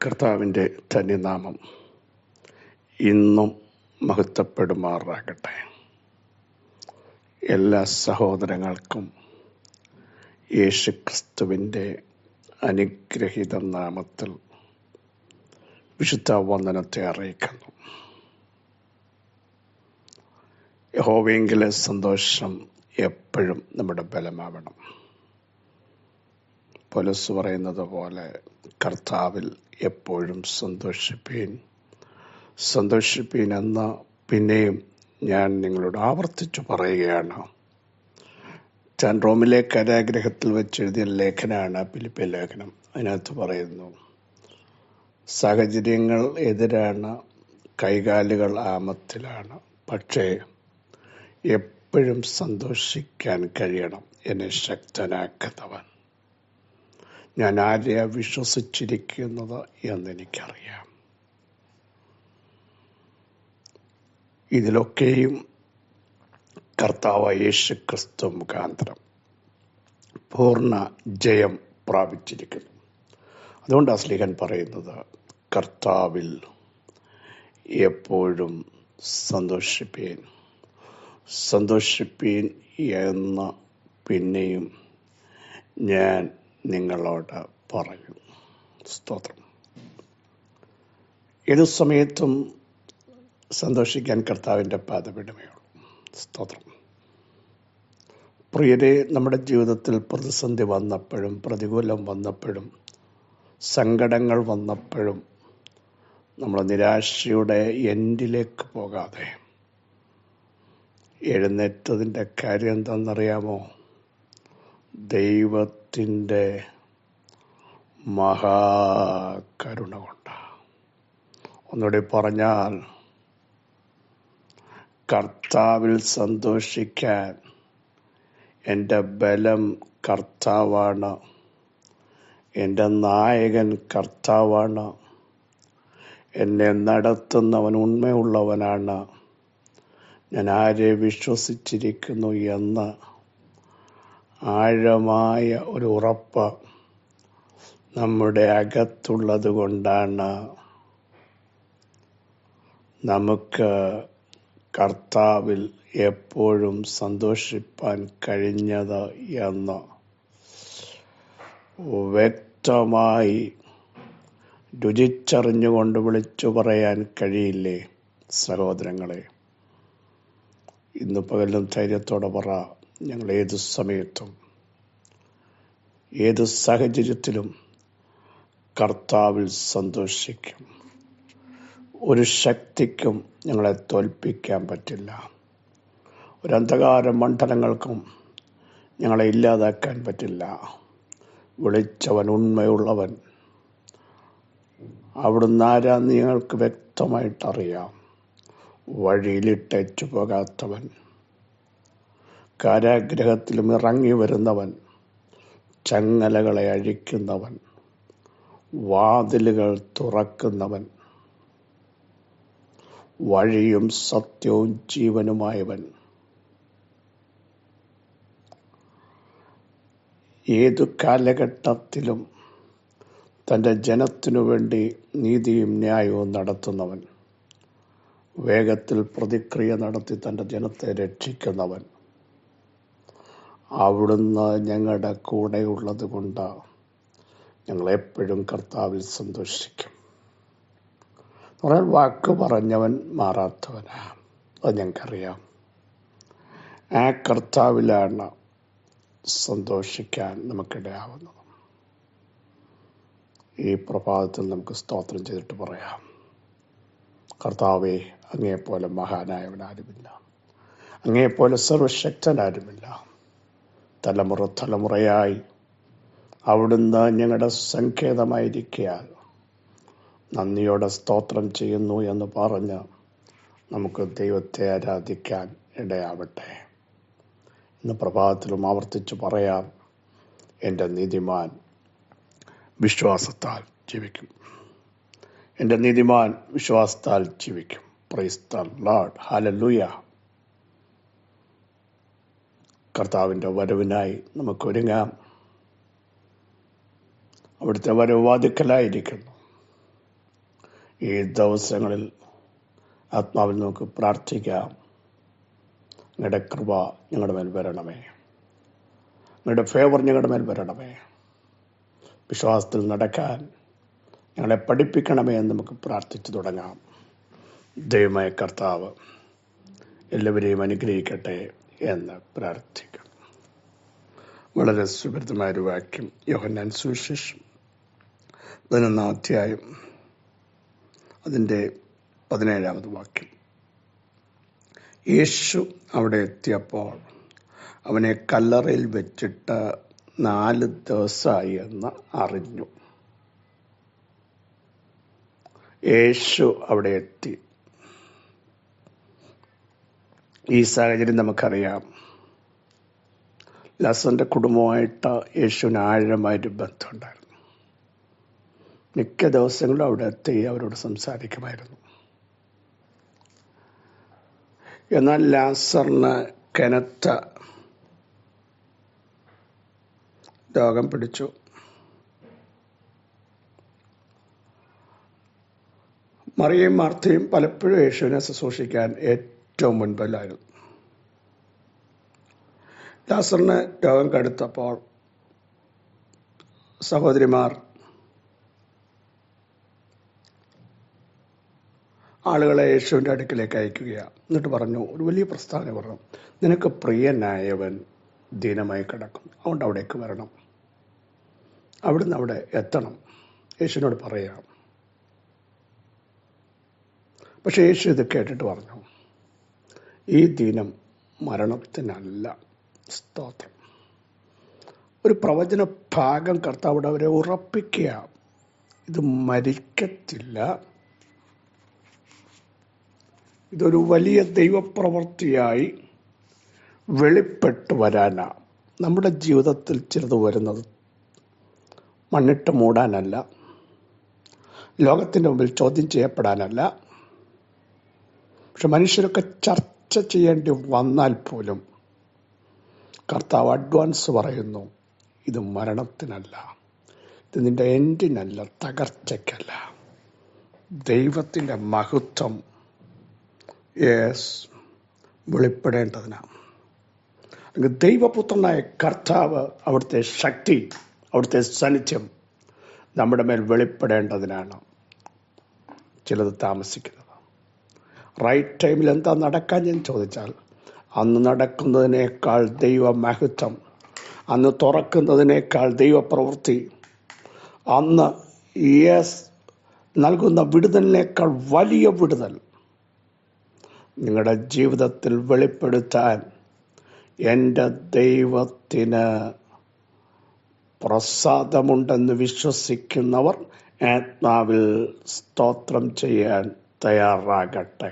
കർത്താവിൻ്റെ ധന്യനാമം ഇന്നും മഹത്വപ്പെടുമാറാകട്ടെ. എല്ലാ സഹോദരങ്ങൾക്കും യേശുക്രിസ്തുവിൻ്റെ അനുഗ്രഹീത നാമത്തിൽ വിശുദ്ധ വന്ദനത്തെ അറിയിക്കുന്നു. യഹോവയെങ്കിലെ സന്തോഷം എപ്പോഴും നമ്മുടെ ബലമാവണം. പൗലോസ് പറയുന്നത് പോലെ കർത്താവിൽ എപ്പോഴും സന്തോഷിപ്പീൻ എന്ന പിന്നെയും ഞാൻ നിങ്ങളോട് ആവർത്തിച്ചു പറയുകയാണ്. ഞാൻ റോമിലെ കാരാഗൃഹത്തിൽ വെച്ചെഴുതിയ ലേഖനമാണ് ഫിലിപ്പിയ ലേഖനം. അതിനകത്ത് പറയുന്നു, സാഹചര്യങ്ങൾ എതിരാണ്, കൈകാലുകൾ ആമത്തിലാണ്, പക്ഷേ എപ്പോഴും സന്തോഷിക്കാൻ കഴിയണം എന്നെ ശക്തനാക്കുന്നവൻ. ഞാൻ ആരെയാ വിശ്വസിച്ചിരിക്കുന്നത് എന്നെനിക്കറിയാം. ഇതിലൊക്കെയും കർത്താവ് യേശുക്രിസ്തു മുഖാന്തരം പൂർണ്ണ ജയം പ്രാപിച്ചിരിക്കുന്നു. അതുകൊണ്ട് ശ്ലീഹൻ പറയുന്നത്, കർത്താവിൽ എപ്പോഴും സന്തോഷിപ്പീൻ എന്ന പിന്നെയും ഞാൻ നിങ്ങളോട് പറയും. സ്തോത്രം. ഏതു സമയത്തും സന്തോഷിക്കാൻ കർത്താവിൻ്റെ പാദപീഠമേ ഉള്ളൂ. സ്തോത്രം. പ്രിയരെ, നമ്മുടെ ജീവിതത്തിൽ പ്രതിസന്ധി വന്നപ്പോഴും, പ്രതികൂലം വന്നപ്പോഴും, സങ്കടങ്ങൾ വന്നപ്പോഴും നമ്മൾ നിരാശയുടെ എൻഡിലേക്ക് പോകാതെ എഴുന്നേറ്റതിൻ്റെ കാര്യം എന്താണെന്നറിയാമോ? ദൈവത്തിൻ്റെ മഹാകരുണ കൊണ്ട്. ഒന്നുകൂടി പറഞ്ഞാൽ, കർത്താവിൽ സന്തോഷിക്കാൻ എൻ്റെ ബലം കർത്താവാണ്, എൻ്റെ നായകൻ കർത്താവാണ്, എന്നെ നടത്തുന്നവൻ ഉണ്മയുള്ളവനാണ്, ഞാൻ ആരെ വിശ്വസിച്ചിരിക്കുന്നു എന്ന ആഴമായ ഒരു ഉറപ്പ് നമ്മുടെ അകത്തുള്ളത് കൊണ്ടാണ് നമുക്ക് കർത്താവിൽ എപ്പോഴും സന്തോഷിപ്പാൻ കഴിഞ്ഞത് എന്ന് വ്യക്തമായി രുചിച്ചറിഞ്ഞുകൊണ്ട് വിളിച്ചു പറയാൻ കഴിയില്ലേ സഹോദരങ്ങളെ? ഇന്ന് പകലും ധൈര്യത്തോടെ പറ, ഞങ്ങൾ ഏത് സമയത്തും ഏത് സാഹചര്യത്തിലും കർത്താവിൽ സന്തോഷിക്കും. ഒരു ശക്തിക്കും ഞങ്ങളെ തോൽപ്പിക്കാൻ പറ്റില്ല. ഒരു അന്ധകാര മണ്ഡലങ്ങൾക്കും ഞങ്ങളെ ഇല്ലാതാക്കാൻ പറ്റില്ല. വിളിച്ചവൻ ഉണ്മയുള്ളവൻ. അവിടുന്ന് ആരാന്ന് ഞങ്ങൾക്ക് വ്യക്തമായിട്ടറിയാം. വഴിയിലിട്ടേച്ചു പോകാത്തവൻ, കാരാഗ്രഹത്തിലും ഇറങ്ങി വരുന്നവൻ, ചങ്ങലകളെ അഴിക്കുന്നവൻ, വാതിലുകൾ തുറക്കുന്നവൻ, വഴിയും സത്യവും ജീവനുമായവൻ, ഏതു കാലഘട്ടത്തിലും തൻ്റെ ജനത്തിനു വേണ്ടി നീതിയും ന്യായവും നടത്തുന്നവൻ, വേഗത്തിൽ പ്രതിക്രിയ നടത്തി തൻ്റെ ജനത്തെ രക്ഷിക്കുന്നവൻ, അവിടുന്ന് ഞങ്ങളുടെ കൂടെയുള്ളത് കൊണ്ട് ഞങ്ങളെപ്പോഴും കർത്താവിൽ സന്തോഷിക്കും. പറയാൻ വാക്ക് പറഞ്ഞവൻ മാറാത്തവനാ, അത് ഞങ്ങൾക്കറിയാം. ആ കർത്താവിലാണ് സന്തോഷിക്കാൻ നമുക്കിടയാവുന്നത്. ഈ പ്രഭാതത്തിൽ നമുക്ക് സ്തോത്രം ചെയ്തിട്ട് പറയാം, കർത്താവേ, അങ്ങയെപ്പോലെ മഹാനായവനാരുമില്ല, അങ്ങയെപ്പോലെ സർവശക്തനാരുമില്ല. തലമുറയായി അവിടുന്ന് ഞങ്ങളുടെ സങ്കേതമായിരിക്കാൻ നന്ദിയോടെ സ്തോത്രം ചെയ്യുന്നു എന്ന് പറഞ്ഞ് നമുക്ക് ദൈവത്തെ ആരാധിക്കാൻ ഇടയാവട്ടെ. ഇന്ന് പ്രഭാതത്തിലും ആവർത്തിച്ച് പറയാം, എൻ്റെ നീതിമാൻ വിശ്വാസത്താൽ ജീവിക്കും. എൻ്റെ നീതിമാൻ വിശ്വാസത്താൽ ജീവിക്കും. Praise the Lord. ഹല്ലേലൂയ. കർത്താവിൻ്റെ വരവിനായി നമുക്കൊരുങ്ങാം. അവിടുത്തെ വരവ് വാതിക്കലായിരിക്കുന്നു. ഈ ദിവസങ്ങളിൽ ആത്മാവിൽ നമുക്ക് പ്രാർത്ഥിക്കാം. നിങ്ങളുടെ കൃപ ഞങ്ങളുടെ മേൽ വരണമേ, നിങ്ങളുടെ ഫേവർ ഞങ്ങളുടെ മേൽ വരണമേ, വിശ്വാസത്തിൽ നടക്കാൻ ഞങ്ങളെ പഠിപ്പിക്കണമേ എന്ന് നമുക്ക് പ്രാർത്ഥിച്ചു തുടങ്ങാം. ദൈവമായ കർത്താവ് എല്ലാവരെയും അനുഗ്രഹിക്കട്ടെ എന്ന് പ്രാർത്ഥിക്കാം. വളരെ സുപരിതമായൊരു വാക്യം, യോഹന്നാൻ സുവിശേഷം 11 അധ്യായം അതിൻ്റെ 17 വാക്യം. യേശു അവിടെ എത്തിയപ്പോൾ അവനെ കല്ലറയിൽ വെച്ചിട്ട് 4 ദിവസമായി എന്ന് അറിഞ്ഞു. യേശു അവിടെ എത്തി. ഈ സാഹചര്യം നമുക്കറിയാം. ലാസറിൻ്റെ കുടുംബമായിട്ട് യേശുവിന് ആഴമായൊരു ബന്ധമുണ്ടായിരുന്നു. മിക്ക ദിവസങ്ങളും അവിടെ എത്തി അവരോട് സംസാരിക്കുമായിരുന്നു. എന്നാൽ ലാസറിന് കനത്ത രോഗം പിടിച്ചു. മറിയയും മാർത്തയും പലപ്പോഴും യേശുവിനെ ശുശ്രൂഷിക്കാൻ ഏറ്റവും മുൻപിലായിരുന്നു. ലാസറിന് രോഗം കടുത്തപ്പോൾ സഹോദരിമാർ ആളുകളെ യേശുവിൻ്റെ അടുക്കിലേക്ക് അയക്കുകയാണ്. എന്നിട്ട് പറഞ്ഞു, ഒരു വലിയ പ്രസ്താവന പറഞ്ഞു, നിനക്ക് പ്രിയനായവൻ ദീനമായി കിടക്കും, അതുകൊണ്ട് അവിടേക്ക് വരണം, അവിടുന്ന് അവിടെ എത്തണം, യേശുവിനോട് പറയാം. പക്ഷെ യേശു ഇത് കേട്ടിട്ട് പറഞ്ഞു, ഈ ദിനം മരണത്തിനല്ല. സ്തോത്രം. ഒരു പ്രവചന ഭാഗം കർത്താവിടെ അവരെ ഉറപ്പിക്കുക, ഇത് മരിക്കത്തില്ല, ഇതൊരു വലിയ ദൈവപ്രവൃത്തിയായി വെളിപ്പെട്ടു വരാനാണ്. നമ്മുടെ ജീവിതത്തിൽ ചിലത് വരുന്നത് മണ്ണിട്ട് മൂടാനല്ല, ലോകത്തിൻ്റെ മുമ്പിൽ ചോദ്യം ചെയ്യപ്പെടാനല്ല. പക്ഷെ മനുഷ്യരൊക്കെ ചർച്ച ചെയ്യേണ്ടി വന്നാൽ പോലും കർത്താവ് അഡ്വാൻസ് പറയുന്നു, ഇത് മരണത്തിനല്ല, ഇത് നിന്റെ എൻഡിനല്ല, തകർച്ചയ്ക്കല്ല, ദൈവത്തിൻ്റെ മഹത്വം വെളിപ്പെടേണ്ടതിനാണ്. ദൈവപുത്രനായ കർത്താവ്, അവിടുത്തെ ശക്തി, അവിടുത്തെ സാന്നിധ്യം നമ്മുടെ മേൽ വെളിപ്പെടേണ്ടതിനാണ് ചിലത് താമസിക്കുന്നത്. റൈറ്റ് ടൈമിൽ എന്താ നടക്കാൻ ഞാൻ ചോദിച്ചാൽ, അന്ന് നടക്കുന്നതിനേക്കാൾ ദൈവമഹത്വം, അന്ന് തുറക്കുന്നതിനേക്കാൾ ദൈവപ്രവൃത്തി, അന്ന് നൽകുന്ന വിടുതലിനേക്കാൾ വലിയ വിടുതൽ നിങ്ങളുടെ ജീവിതത്തിൽ വെളിപ്പെടുത്താൻ എൻ്റെ ദൈവത്തിന് പ്രസാദമുണ്ടെന്ന് വിശ്വസിക്കുന്നവർ ആത്മാവിൽ സ്തോത്രം ചെയ്യാൻ തയ്യാറാകട്ടെ.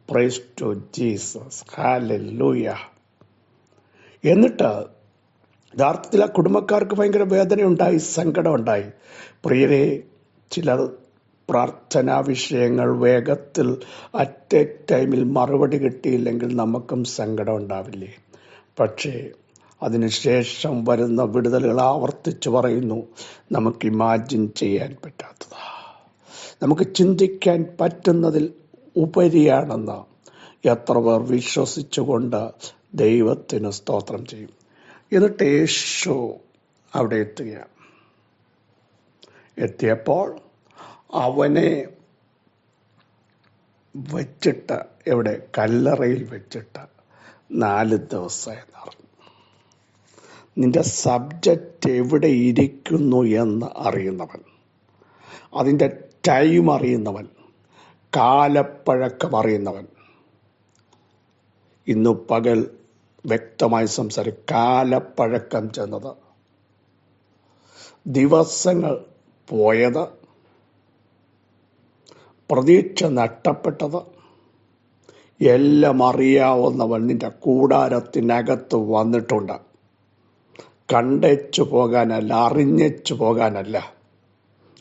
Praise to Jesus, hallelujah. എന്നിട്ട് യഥാർത്ഥത്തിൽ ആ കുടുംബക്കാർക്ക് ഭയങ്കര വേദനയുണ്ടായി, സങ്കടമുണ്ടായി. പ്രിയരെ, ചില പ്രാർത്ഥനാ വിഷയങ്ങൾ വേഗത്തിൽ അറ്റ് എ ടൈമിൽ മറുപടി കിട്ടിയില്ലെങ്കിൽ നമുക്കും സങ്കടം ഉണ്ടാവില്ലേ? പക്ഷേ അതിനുശേഷം വരുന്ന വിടുതലുകൾ ആവർത്തിച്ച് പറയുന്നു, നമുക്ക് ഇമാജിൻ ചെയ്യാൻ പറ്റാത്തതാ, നമുക്ക് ചിന്തിക്കാൻ പറ്റുന്നതിൽ ഉപരിയാണെന്ന് എത്ര പേർ വിശ്വസിച്ചുകൊണ്ട് ദൈവത്തിന് സ്തോത്രം ചെയ്യും. എന്നിട്ട് യേശു അവിടെ എത്തിയപ്പോൾ അവനെ വച്ചിട്ട്, എവിടെ? കല്ലറയിൽ വെച്ചിട്ട് 4 ദിവസമായി നടന്നു. നിന്റെ സബ്ജക്റ്റ് എവിടെ ഇരിക്കുന്നു എന്ന് അറിയുന്നവൻ, അതിൻ്റെ ടൈം അറിയുന്നവൻ, കാലപ്പഴക്കം അറിയുന്നവൻ, ഇന്നു പകൽ വ്യക്തമായി കാലപ്പഴക്കം ചെന്നത്, ദിവസങ്ങൾ പോയത്, പ്രതീക്ഷ നഷ്ടപ്പെട്ടത് എല്ലാം അറിയാവുന്നവൻ നിന്റെ കൂടാരത്തിനകത്ത് വന്നിട്ടുണ്ട്. കണ്ടേച്ചു പോകാനല്ല, അറിഞ്ഞേച്ചു പോകാനല്ല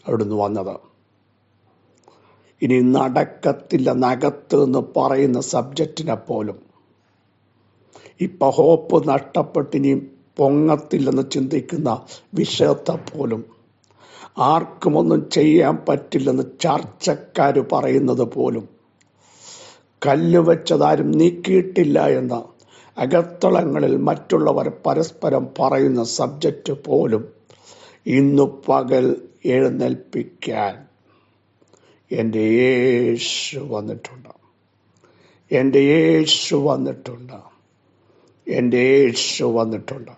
അവിടുന്ന് വന്നത്. ഇനി നടക്കത്തില്ല നകത്ത് എന്ന് പറയുന്ന സബ്ജക്റ്റിനെ പോലും, ഇപ്പൊ ഹോപ്പ് നഷ്ടപ്പെട്ട് ഇനി പൊങ്ങത്തില്ലെന്ന് ചിന്തിക്കുന്ന വിഷയത്തെ പോലും ആർക്കും ഒന്നും ചെയ്യാൻ പറ്റില്ലെന്ന് ചർച്ചക്കാർ പറയുന്നത് പോലും, കല്ല് വെച്ചതാരും നീക്കിയിട്ടില്ല എന്ന് അകത്തളങ്ങളിൽ മറ്റുള്ളവർ പരസ്പരം പറയുന്ന സബ്ജക്റ്റ് പോലും ഇന്നു പകൽ എഴുന്നേൽപ്പിക്കാൻ എൻ്റെ യേശു വന്നിട്ടുണ്ട്. എൻ്റെ യേശു വന്നിട്ടുണ്ട്. എൻ്റെ യേശു വന്നിട്ടുണ്ട്.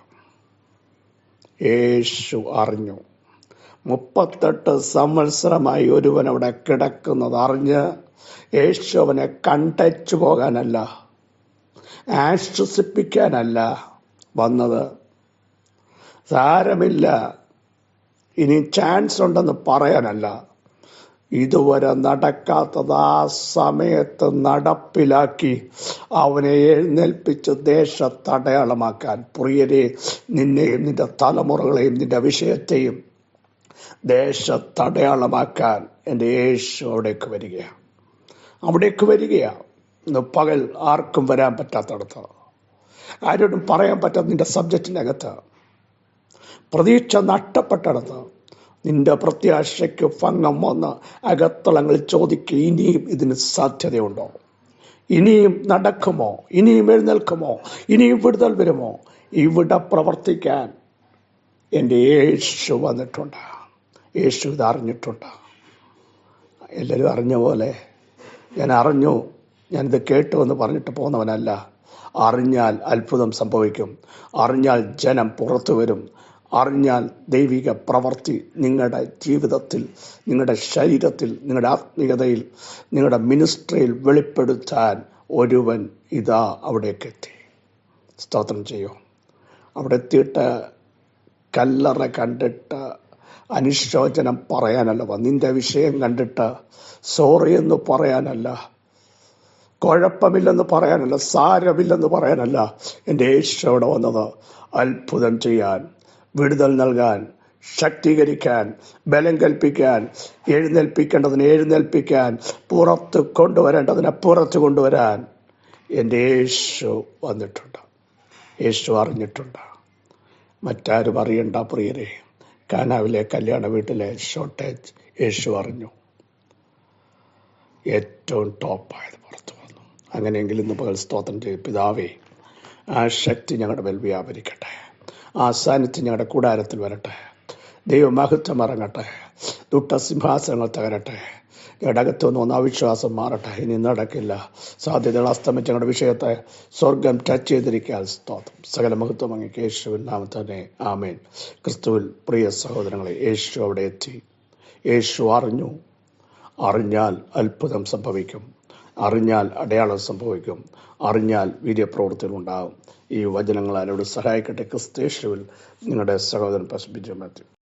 യേശു അറിഞ്ഞു. 38 സംവത്സരമായി ഒരുവൻ അവിടെ കിടക്കുന്നത് അറിഞ്ഞ് യേശു അവനെ കണ്ടച്ചു പോകാനല്ല, ആശ്വസിപ്പിക്കാനല്ല വന്നത്. സാരമില്ല, ഇനി ചാൻസ് ഉണ്ടെന്ന് പറയാനല്ല. ഇതുവരെ നടക്കാത്തത് ആ സമയത്ത് നടപ്പിലാക്കി അവനെ എഴുന്നേൽപ്പിച്ച് ദേശത്തടയാളമാക്കാൻ. പ്രിയരെ, നിന്നെയും നിന്റെ തലമുറകളെയും നിന്റെ വിഷയത്തെയും ദേശത്തടയാളമാക്കാൻ എൻ്റെ യേശു അവിടേക്ക് വരികയാണ്. ഇന്ന് പകൽ ആർക്കും വരാൻ പറ്റാത്തടത്ത്, ആരോടും പറയാൻ പറ്റാത്ത നിന്റെ സബ്ജക്റ്റിനകത്ത്, പ്രതീക്ഷ നഷ്ടപ്പെട്ടിടത്ത്, നിന്റെ പ്രത്യാശയ്ക്ക് ഭംഗം വന്ന് അകത്തളങ്ങളിൽ ചോദിക്കുക, ഇനിയും ഇതിന് സാധ്യതയുണ്ടോ? ഇനിയും നടക്കുമോ? ഇനിയും എഴുന്നേൽക്കുമോ? ഇനിയും വിടുതൽ വരുമോ? ഇവിടെ പ്രവർത്തിക്കാൻ എൻ്റെ യേശു വന്നിട്ടുണ്ട്. യേശു ഇത് അറിഞ്ഞിട്ടുണ്ട്. എല്ലാവരും അറിഞ്ഞ പോലെ ഞാൻ അറിഞ്ഞു, ഞാനിത് കേട്ടു എന്ന് പറഞ്ഞിട്ട് പോകുന്നവനല്ല. അറിഞ്ഞാൽ അത്ഭുതം സംഭവിക്കും. അറിഞ്ഞാൽ ജനം പുറത്തു വരും. അറിഞ്ഞാൽ ദൈവിക പ്രവൃത്തി നിങ്ങളുടെ ജീവിതത്തിൽ, നിങ്ങളുടെ ശരീരത്തിൽ, നിങ്ങളുടെ ആത്മീയതയിൽ, നിങ്ങളുടെ മിനിസ്ട്രിയിൽ വെളിപ്പെടുത്താൻ ഒരുവൻ ഇതാ അവിടേക്കെത്തി. സ്തോത്രം ചെയ്യൂ. അവിടെ എത്തിയിട്ട് കല്ലറ കണ്ടിട്ട് അനുശോചനം പറയാനല്ല, നിന്റെ വിഷയം കണ്ടിട്ട് സോറി എന്ന് പറയാനല്ല, കുഴപ്പമില്ലെന്ന് പറയാനല്ല, സാരമില്ലെന്ന് പറയാനല്ല. എൻ്റെ യേശു അവിടെ വന്നത് അത്ഭുതം ചെയ്യാൻ, വിടുതൽ നൽകാൻ, ശക്തീകരിക്കാൻ, ബലം കൽപ്പിക്കാൻ, എഴുന്നേൽപ്പിക്കേണ്ടതിനെ എഴുന്നേൽപ്പിക്കാൻ, പുറത്ത് കൊണ്ടുവരേണ്ടതിനെ പുറത്ത് കൊണ്ടുവരാൻ എൻ്റെ യേശു വന്നിട്ടുണ്ട്. യേശു അറിഞ്ഞിട്ടുണ്ട്. മറ്റാരും അറിയണ്ട പ്രിയരെ. കാനാവിലെ കല്യാണ വീട്ടിലെ ഷോർട്ടേജ് യേശു അറിഞ്ഞു. ഏറ്റവും ടോപ്പായത് പുറത്തു വന്നു. അങ്ങനെയെങ്കിൽ ഇന്ന് പകൽ സ്തോത്രം ചെയ്യും. പിതാവേ, ആ ശക്തി ഞങ്ങളുടെ മേൽ വ്യാപരിക്കട്ടെ. ആ സാന്നിധ്യം ഞങ്ങളുടെ കൂടാരത്തിൽ വരട്ടെ. ദൈവമഹത്വം ഇറങ്ങട്ടെ. ദുഷ്ടസിംഹാസനങ്ങൾ തകരട്ടെ. ഞങ്ങളുടെ അകത്തുനിന്ന് വന്ന അവിശ്വാസം മാറട്ടെ. ഇനി നടക്കില്ല. സാധ്യതകൾ അസ്തമിച്ച് ഞങ്ങളുടെ വിഷയത്തെ സ്വർഗം ടച്ച് ചെയ്തിരിക്കാൻ സ്തോത്രം. സകല മഹത്വം അങ്ങേക്ക് യേശുവിൻ നാമത്തിൽ തന്നെ ആമേൻ. ക്രിസ്തുവിൽ പ്രിയ സഹോദരങ്ങളെ, യേശു അവിടെ എത്തി. യേശു അറിഞ്ഞു. അറിഞ്ഞാൽ അത്ഭുതം സംഭവിക്കും. അറിഞ്ഞാൽ അടയാളം സംഭവിക്കും. അറിഞ്ഞാൽ വീര്യപ്രവൃത്തികൾ ഉണ്ടാകും. ഈ വചനങ്ങൾ അവരോട് സഹായിക്കട്ടെ. ക്രിസ്തു യേശുവിൽ നിങ്ങളുടെ സഹോദരൻ പാസ്റ്റർ ബിജു മാത്യു.